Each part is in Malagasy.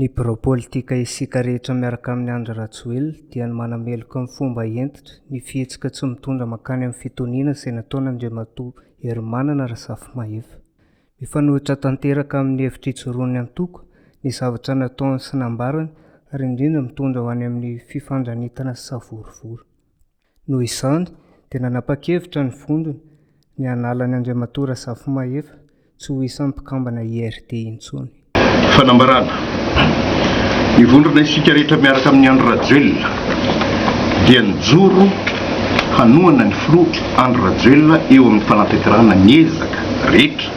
Ny baropolitika isika rehetra miaraka amin'ny Andry Rajoelina dia ny manameloko amin'ny fomba entitra ny fihetsika tsy mitondra makany amin'ny fitoniana izay nataona Andriamatoa Hermanana Razafimahefa. Mifanohitra tanteraka amin'ny hevitra ijoroan'ny antoko ny zavatra nataony sy nambarany ary indrindra mitondra ho any amin'ny fifandranitana sy savorovoro. Noho izany dia nanapa-kevitra ny vondrona ny analan'ny Andriamatoa Razafimahefa tsy ho isan'ny mpikambana IRD intsony. Fanambarana. Ny vondrona isika rehetra miaraka amin'ny Andry Rajoelina dia nijoro hanoana ny filoha Andry Rajoelina eo amin'ny fanatanterahana ny ezaka rehetra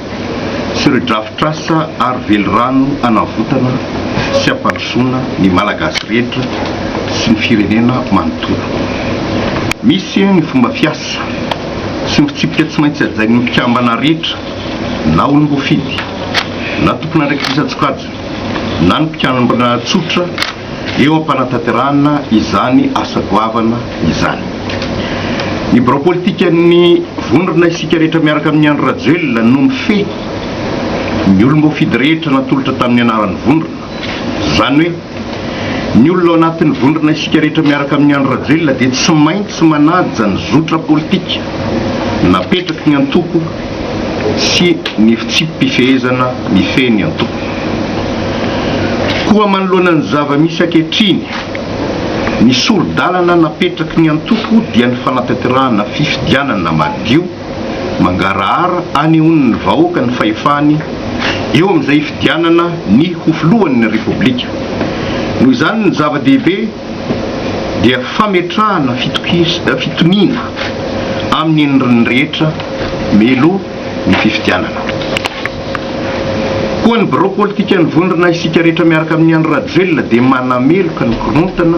sy ireo drafitr'asa ary velirano hanavotana sy hampandrosoana ny malagasy rehetra sy ny firenena manontolo. Misy ny fomba fiasa sy ny fitsipika tsy maintsy hajain'ny mpikambana rehetra na olom-boafidy na tompona andraikisan-tsokajiny na ny mpikambana tsotra eo am-panatanterahana izany asa goavana izany. Ny baropolitika ny vondrona isika rehetra miaraka amin'ny Andry Rajoelina no mifehy ny olom-boafidy rehetra natolotra tamin'ny anaran'ny vondrona. Izany hoe ny olona ao anatin'ny vondrona isika rehetra miaraka amin'ny Andry Rajoelina dia tsy maintsy manaja ny zotra politika napetraky ny antoko sy ny fitsipim-pifehezana mifehy ny antoko. Koa manoloana ny zava-misy ankehitriny, ny solo-dalana napetraky ny antoko dia ny fanatanterahana fifidianana madio mangarahara anehoan'ny vahoaka ny fahefany eo amin'izay fidianana ny hofilohan'ny repoblika. Noho izany ny zava-dehibe dia fametrahana fitoniana amin'ny endriny rehetra melo ny fifidianana. Koa ny baropolitika ny vondrona isika rehetra miaraka amin'ny Andry Rajoelina dia manameloka ny korontana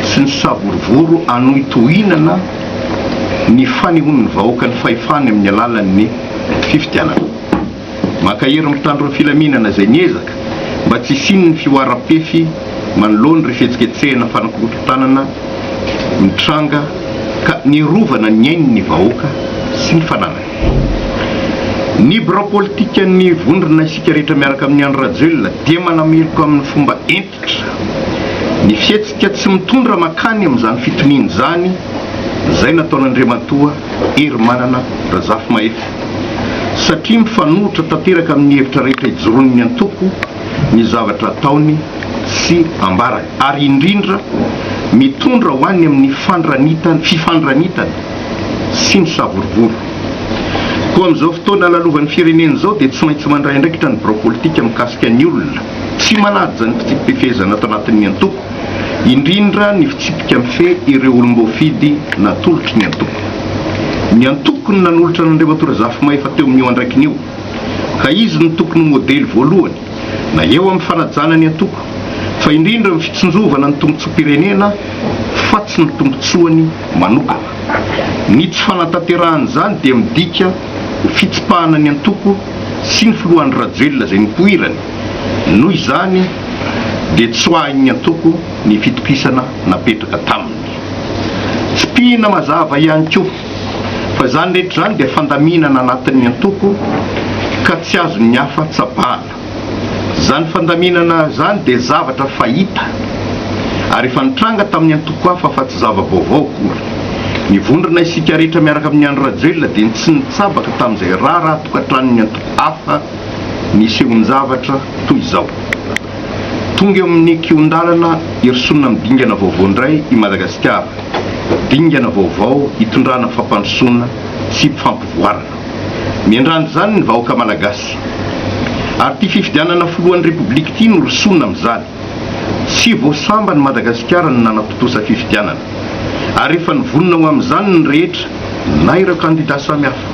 sy ny savorovoro anohitohinana ny fanehoan'ny vahoaka ny fahefany amin'ny alalan'ny fifidianana. Makahery mitandro ny filaminana izay niezaka mba tsy hisian'ny fioaram-pefy manoloany ny fihetsiketsehana fanakorontanana mitranga ka nirovana ny ain'ny vahoaka sy ny fananany. Ny baropolitika ny vondrona isika rehetra miaraka amin'ny Andry Rajoelina dia manameloka amin'ny fomba entitra ny fihetsika tsy mitondra makany amin'izany fitoniana izany izay nataon'Andriamatoa Hermanana Razafimahefa, satria mifanohitra tanteraka amin'ny hevitra rehetra ijoroan'ny antoko ny zavatra ataony sy ambarany ary indrindra mitondra ho any amin'ny fifandranitana sy ny savorovoro. Koa amin'izao fotoana lalovan'ny firenena izao dia tsy maintsy mandray andraikitra ny baropolitika mikasika ny olona tsy manaja ny fitsipim-pifehezana ato anatin'ny antoko, indrindra ny fitsipika mifehy ireo olom-boafidy natolotry ny antoko. Ny antoko no nanolotra n'Andriamatoa Razafimahefa teo amin'io andraikiny io, ka izy no tokony modely voalohany na eo amin'ny fanajana ny antoko, fa indrindra ny fitsonjovana ny tombotsoam-pirenena fa tsy ny tombotsoany manokana. Ny tsy fanatanterahana izany dia midika ho fitsipahana ny antoko sy ny filohan'ny Rajoelina izay nipoirany. Noho izany dia tsoahin'ny antoko ny fitokisana napetraka taminy. Tsy pihina mazava ihany koa fa izany rehetra izany dia fandaminana anatin'ny antoko ka tsy azon'ny hafa tsapahana. Izany fandaminana izany dia zavatra fahita ary efa nitranga tamin'ny antoko hafa fa tsy zava-baovao koa. Ny vondrona isika rehetra miaraka amin'ny Andry Rajoelina dia tsy nitsabaka tamin'izay rara tokantranon'ny antoko hafa nisehony zavatra toy izao. Tonga eo amin'ny kion-dalana irisonina amin'ny dingana vaovao indray i Madagasikara, dingana vaovao hitondrana fampandrosoana sy fampivoarana. Miandrano izany ny vahoaka malagasy ary ty fifidianana filohan'ny repoblika ity no risonina amin'izany. Tsy voasamba ny Madagasikara no nanatotosa fifidianana ary efa nivonona ho amin'izany ny rehetra na ireo kandida samihafa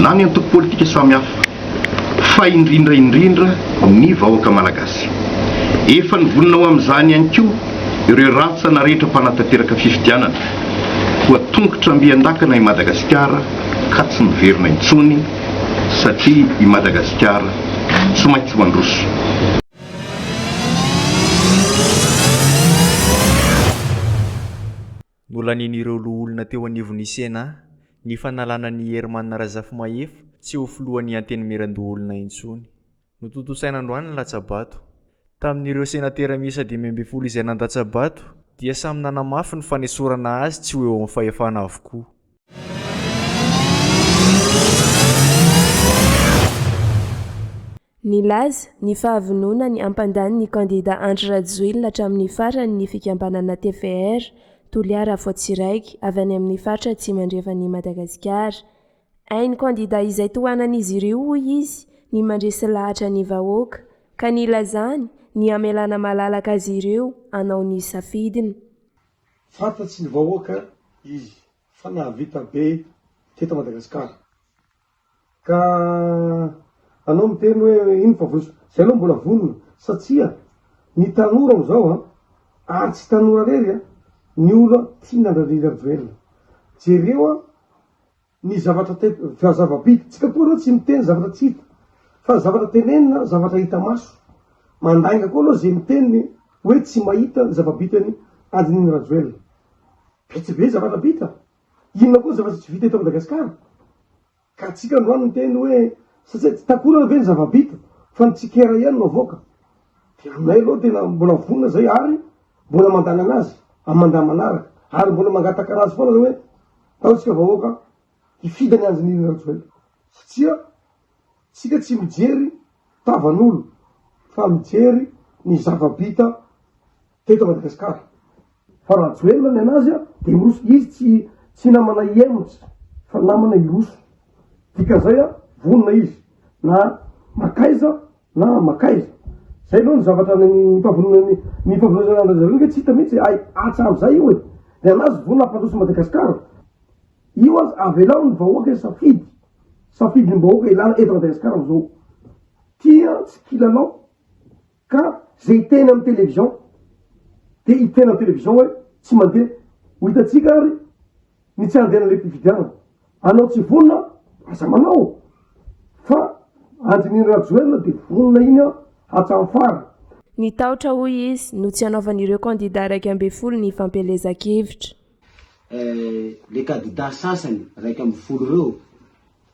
na ny antoko politika samihafa fa indrindra ny vahoaka malagasy. Efa nivonona ho amin'izany ihany koa ireo rantsana rehetra mpanatanteraka fifidianana ho atongotra ambian-dakana i Madagasikara ka tsy miverina intsony satria i Madagasikara tsy maintsy mandroso. Nolanin'ireo loholona teo anivon'isena ny fanalana ny Hermanana Razafimahefa tsy ho filohan'ny Antenimierandoholona intsony. Notontosaina androany ny Latsabato tamin'ireo senatera miisa 5 izay nandatsabato dia samy nanamafy ny fanesorana azy tsy ho eo amin'ny fahefana avokoa. Nilaza ny fahavonona ny ampandany ny kandida Andry Rajoelina hatramin'ny farany ny fikambanana TVR Toliara Fotsiraiky avy any amin'ny faritra Tsimandrefan'i Madagasikara. Hainy kandida izay tohanan'izy ireo hoy izy ny mandresy lahatra ny vahoaka ka nilazany ny amelana malalaka azy ireo anao ny safidiny. Fantatsy ny vahoaka izy fa nahavita be teto Madagasikara ka anao miteny hoe ino fa voso zay aloha mbola vonona satria ny tanora amizao ary tsy tanora rery ny olo tia Andry Rajoelina jereo ny zavatra zava-bita tsika koa reo tsy miteny zavatra tsy hita fa zavatra tenenina zavatra hita maso mandainga koa aloha zay miteny hoe tsy mahita zava-bitany Andry Rajoelina be zavatra bita inona koa zavatra tsy vita eto Madagasikara ka tsika androany miteny hoe satria tsy takora ve ny zava-bita fa nitsikera ihany no avoaka de aminay aloha tena mbola vonona zay ary mbola mandana anazy amandà manaraka ary mbola mangataka anazy foana hoe taotsika vahoaka hifidany Andry Rajoelina satria tsika tsy mijery tavan'olo fa mijery ny zava-bita teto Madagasikara fa Rajoelina ny anazy de miroso izy tsy namana iemotsy fa namana iroso dikan'izay vonona izy na makaiza na makaiza zay aloha ny zavatra ny fahavononazana Rajoelina tsy hita mihitsy atram'izay io de anazy vonona ampandroso Madagasikara io azy avelao ny vahoaka safidy ny vahoaka ilana eto Madagasikara amizao tia tsy kilanao ka zay teny amin'ny televizion de itena amin'ny televizion hoe tsy mandeha ho hitatsika ary ny tsy andena le mpifidianana anao tsy vonona aza manao fa Andry Rajoelina de vonona iny hatramin'ny fara. Ny tahotra hoy izy no tsy anaovan'ireo kandida 12 ny fampelezan-kevitra. Le kandida sasany 12 reo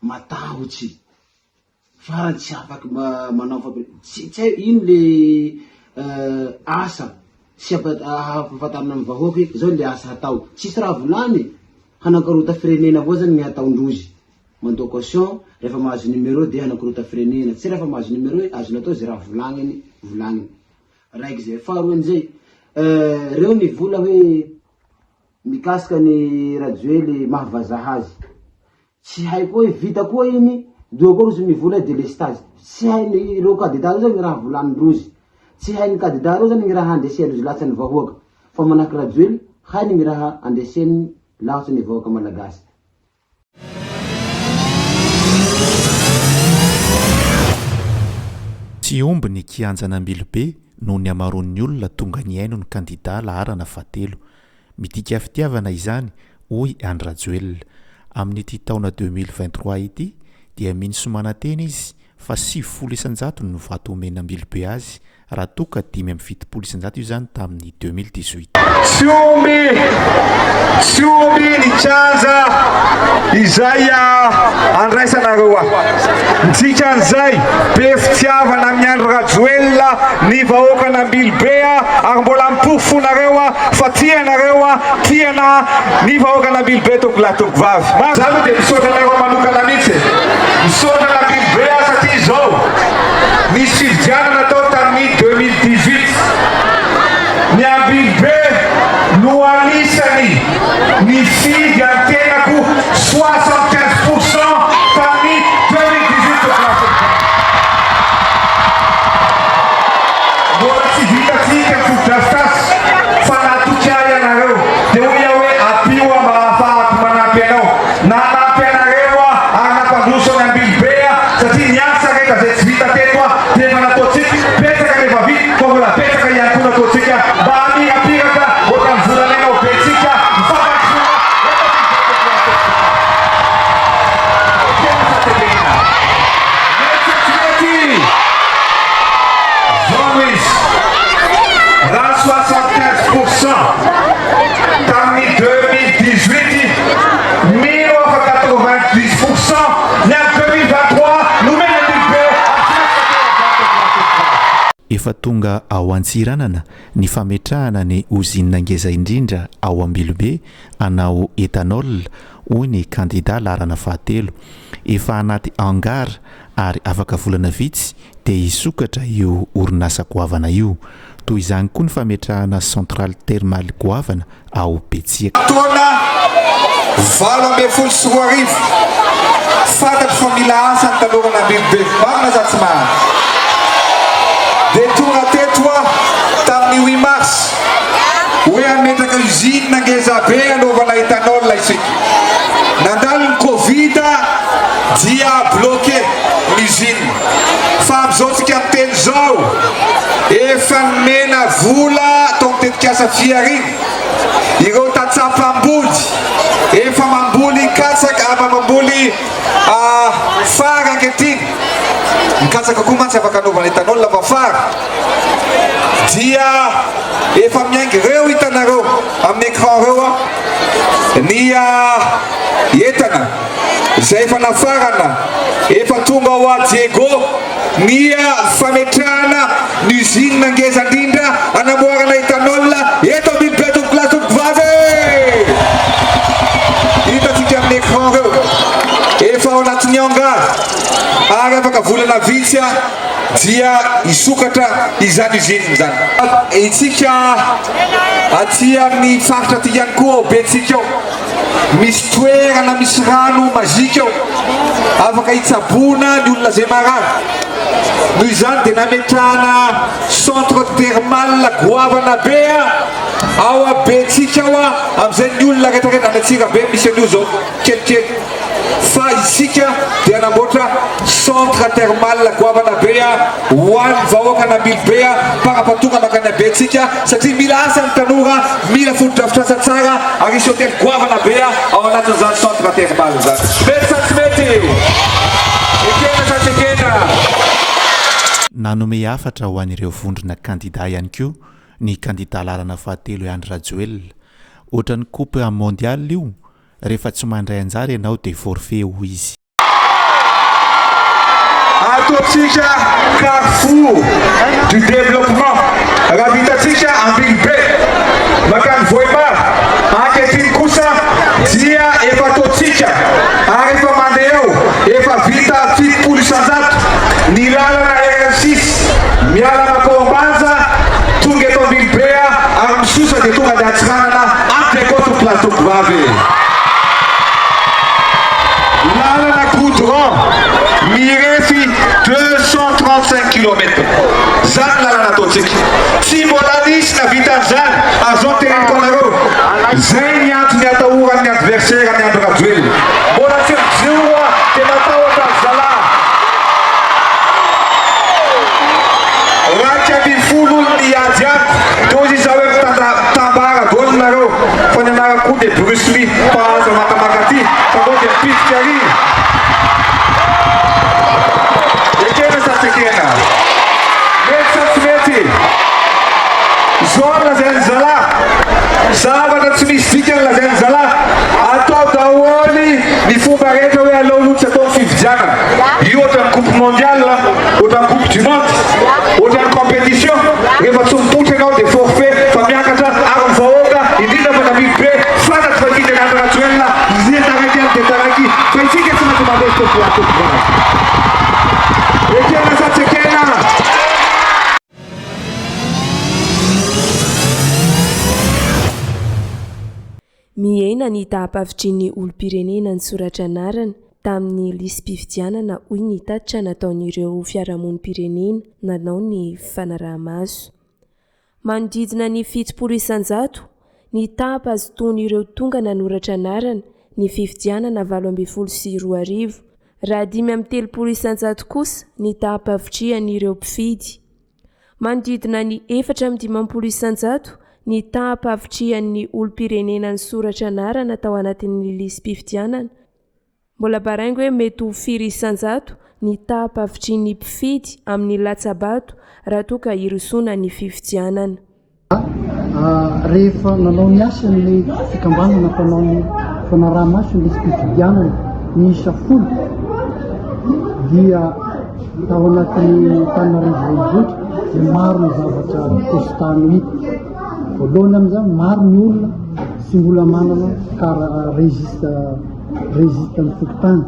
matahotsy farany tsy afaky manao tsy ino le asa tsy ampahafantarina amin'ny vahoaka zao le asa hatao tsisy raha volany hanakarota firenena avao zany ny hataondrozy mandao caution rehefa mahazo numéro de hanakarota firenena tsy rehefa mahazo numéro azo natao zay raha volagniny raiky zay faharoany zay reo ny vola hoe mikasika ny Rajoely mahavazaha azy tsy haiko hoe vita koa iny doa koa rozy mivola delestage tsy hainy reo kandida reo zany ny raha volanindrozy tsy hainy kandida reo zany ny raha andesiandrozy latsany vahoaka fa manahaky Rajoely hainy ny raha andesiany lahatsy ny vahoaka malagasy. Tsy omby ny kianjana Mbilobe noho ny amaroan'ny olona tonga ny aino ny kandida laharana 7 midika fitiavana izany hoy Andry Rajoelina amin'ity taona 2023 ity dia minisomana-teny izy fa 700 no vato omena Mbilobe azy raha toka 570 io zany tamin'ny 2018. Tsy omby ny kianja izay andraisanareo midika an'izay be fitiavana amin'ny Andry Rajoelina ny vahoakana Mbilobe ary mbola mipofonareo fa tiana ny vahoakana Mbilobe toko lahy toko vavy zany dia misaotra manokana mihitsy misaotra Mbilobe satria zao nisy fividianana tao tamin'ny 2018 ny Mbilobe no anisany ny fidy antenako 75% tamin'ny 2018 mbola tsy vitatsika ny fotodrafitasy fa natokiay anareo dia hoy aho hoe apio mba ahafahako manampy anao nanampy anareo ary nampandroso ny Mbilobe satria ny asa reka zay tsy vita teto dia efa nataotsika petsaka rehefa vita fa mbola petsaka ihany koa nataotsika mba hamirapiraka ohatran'ny volanenao betsika rehefa tonga ao Antsiranana ny fametrahana ny ozinina ngeza indrindra ao Ambilobe anao etanol hoy ny kandida larana fahatelo efa anaty hangar ary afaka volana vitsy dia hisokatra io orinasa goavana io toy izany koa ny fametrahana centrale thermale goavana ao Betsiaka. Taona 2024 fantatro fa mila asa ny talorana Ambilobe marina za tsy mahany dia tonga teto tamin'ny 8 mars hoe ametraka usine ngeza be anaovana etanol isika nandalo ny Covid dia bloqué l'usine fa am'izao tsika miteny zao efa mena vola tao mitetikasa fiariny ireo tatsapam-body efa mamboly katsaka mamboly fara ankehitriny ny katsaka koa mantsy afaka anaovana etanol fa fara dia efa miaingy reo hitanareo amin'ny écran reo ny entana izay efa nafarana efa tonga ho a Diego ny fametrahana ny usine ngeza indrindra anamboarana etanol eto Ambilobe tompoklasy tompokivavy hitatsika amin'ny écran reo efa ao anatin'ny hangar ary afaka volana vitsy dia hisokatra izany usine zany. Itsika aty amin'ny faritra aty ihany koa Betsika ao misy toerana misy rano mazika ao afaka hitsabona ny olona zay marary noho izany dia nametrahana centre thermale goavana be ao Betsika ao amin'izay ny olona rehetrarehetra any Antsirabe misy an'io zao kelikely fa isika dia namboatra centre thermale goavana be ho an'ny vahoaka Ambilobe parapatonga makany Betsika satria mila asa ny tanora mila fotodrafitrasa tsara ary isy hôtely goavana be ao anatin'izany centre thermale zany. Mety sa tsy mety ekena sa tsy ekena. Nanome hafatra ho an'ireo vondrona kandida ihany koa ny kandida larana fahatelo Andry Rajoelina ohatran'ny coupe mondial io rehefa tsy mandray anjara ianao dia forfait ho izy. Ataontsika carrefour du développement raha vitatsika Ambilobe makany Voimar ankehitriny kosa dia efa ataontsika ary efa mandeha eo efa vita 70 isan-jato ny lalana RN6 miala Makao-Ambanja tonga eto Ambilobe ary misosa dia tonga dia Antsiranana Ambilobe tompoklasy tompokivavy. Lalana goudron mirefy 235 km zany lalana ataontsika tsy mbola nisy na vita an'izany azao teneniko anareo zay ny antony atahoran'ny adversaire ny Andry Rajoelina mbola tsy mijoro tena atahotra zala raika ambin'ny folo ny adiady toy izy hoe mitambara dolo nareo fa ny anarako koa dia Bruce Lee mpahazo makamakaty fa koa dia pitika ary ekena sa tsy ekena mety sa tsy mety zao lazainy zala zavatra tsy misy dikany lazainy zala atao daholy ny fomba rehetra hoe aleo aloha tsy atao ny fividianana io ohatran'ny coupe mondiale ohatran'ny coupe du monde ohatran'ny compétition rehefa tsy mipotra ianao dia forfait fa miakatra ary mivahoaka indrindra fa Ambilobe fantatro fa ity dia Andry Rajoelina zay taraiky any dia taraiky fa itsika tsy maintsy mandeha tompoklasy ekena sa tsy ekena. Mihena ny tahampavitrin'ny olom-pirenena ny soratra anarana tamin'ny lisam-pifidianana hoy ny tatitra nataon'ireo fiarahamonim-pirenena nanao ny fanaraha-maso. Manodidina ny 70 isan-jato ny tahampazotoan'ireo tonga nanoratra anarana ny fifidianana 2024 raha 530 isan-jato kosa ny tahampavitrihan'ireo mpifidy. Manodidina ny 450 isan-jato ny tahampavitrihan'ny olom-pirenena ny soratra anarana tao anatin'ny lisam-pifidianana. Mbola baraingo hoe mety ho 4 isan-jato ny tahampavitrian'ny mpifidy amin'ny latsabato raha toa ka hirosoana ny fifidianana. Rehefa nanao ny asany fikambanana mpanao ny fanaraha-maso ny lisam-pifidianana miisa 10 dia tao anatin'ny Antananarivo renivohitra dia maro ny zavatra postany hita. Voalohany amin'izany maro ny olona sy mbola manana kara rezista ny tokotany.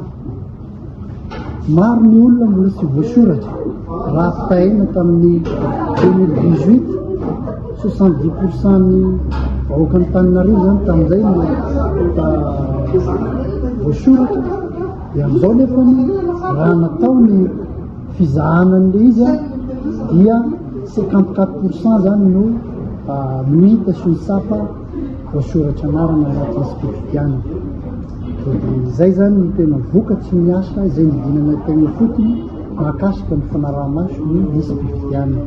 Maro ny olona mbola tsy voasoratra. Raha fitahina tamin'ny 2018 70% ny vahoaka ny Tananarivo zany tamin'izay no voasoratra. Dia amin'izao nefa ny raha natao ny fizahanan'le izy dia 54% zany no mihita sy ny sapa voasoratra anarana anatin'ny spitidiana. Izay zany ny tena vokatsy ny asa izay nidinana tegna fotony mahakasika ny fanaraha-maso ny spitidiana.